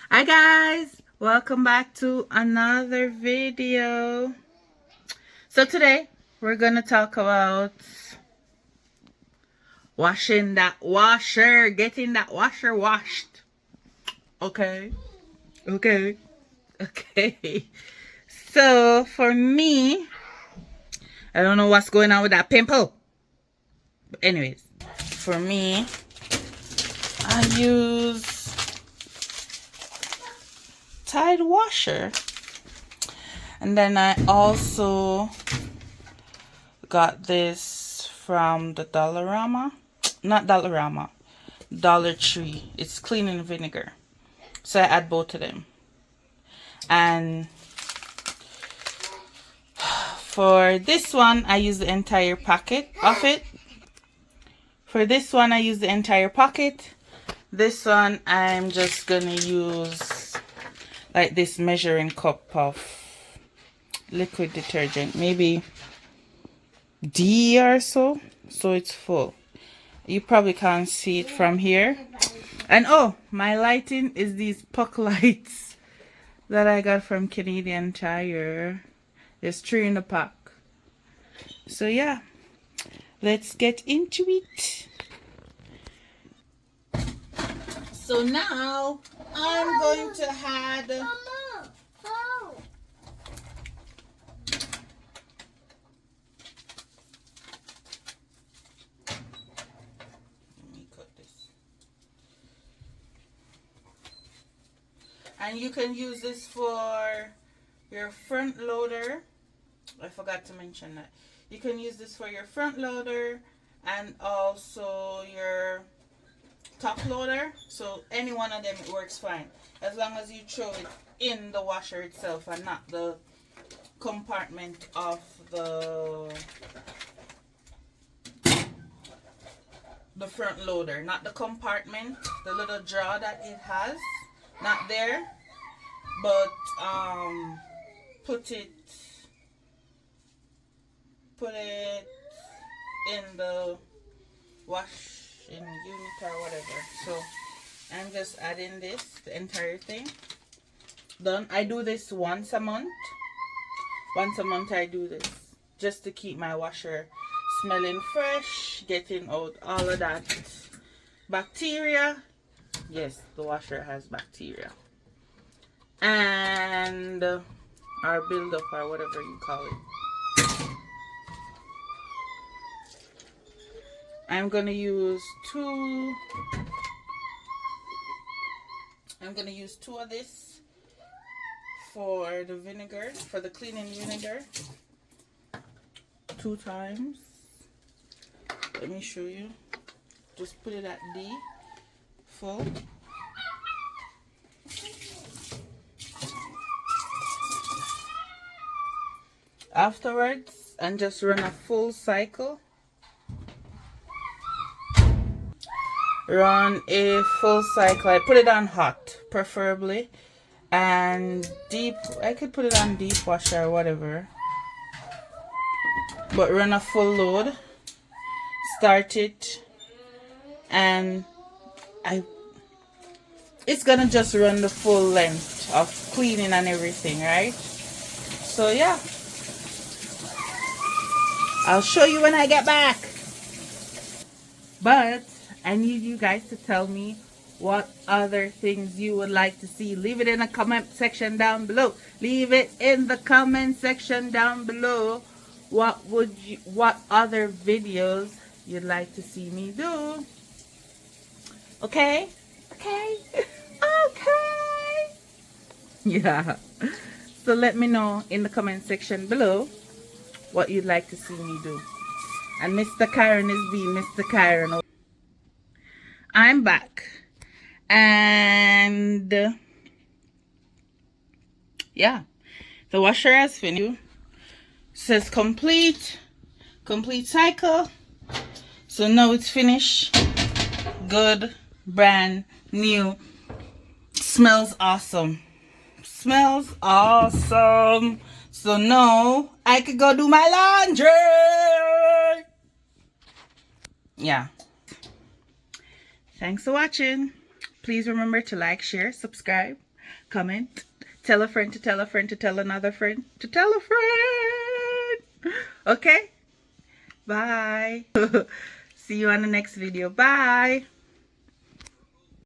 Hi guys, welcome back to another video. So today we're gonna talk about washing that washer, getting that washer washed. Okay, okay, okay. So for me, I don't know what's going on with that pimple. But anyways, for me, I use Tide washer, and then I also got this from the Dollarama. Not Dollarama, Dollar Tree. It's cleaning vinegar. So I add both of them. And for this one, I use the entire packet of it. For this one, I use the entire packet. This one, I'm just gonna use like this measuring cup of liquid detergent. Maybe D or so. So it's full. You probably can't see it from here. And oh, my lighting is these puck lights that I got from Canadian Tire. There's 3 in the pack. So yeah, let's get into it. So now I'm going to add and you can use this for your front loader. I forgot to mention that. You can use this for your front loader and also your top loader. So any one of them, it works fine. As long as you throw it in the washer itself and not the compartment of the front loader. Not the compartment, the little drawer that it has. Not there. But put it in the washing unit or whatever. So I'm just adding this, the entire thing. Done. I do this once a month. Once a month I do this just to keep my washer smelling fresh, getting out all of that bacteria. Yes, the washer has bacteria. And our buildup or whatever you call it. I'm gonna use two of this for the vinegar, for the cleaning vinegar. 2 times. Let me show you. Just put it at D full. Afterwards, and just run a full cycle. Run a full cycle. I put it on hot, preferably, and deep. I could put it on deep washer or whatever, but run a full load. Start it, and it's gonna just run the full length of cleaning and everything, right? So yeah, I'll show you when I get back. But I need you guys to tell me what other things you would like to see. Leave it in the comment section down below. Leave it in the comment section down below. What other videos you'd like to see me do? Okay? Okay? Okay. Yeah. So let me know in the comment section below what you'd like to see me do. And Mr. Kyron is being Mr. Kyron. I'm back. And yeah, the washer has finished. Says complete cycle. So now it's finished. Good, brand new. Smells awesome. Smells awesome. So now I could go do my laundry. Yeah. Thanks for watching. Please remember to like, share, subscribe, comment, tell a friend to tell a friend to tell another friend to tell a friend. Okay? Bye. See you on the next video. Bye.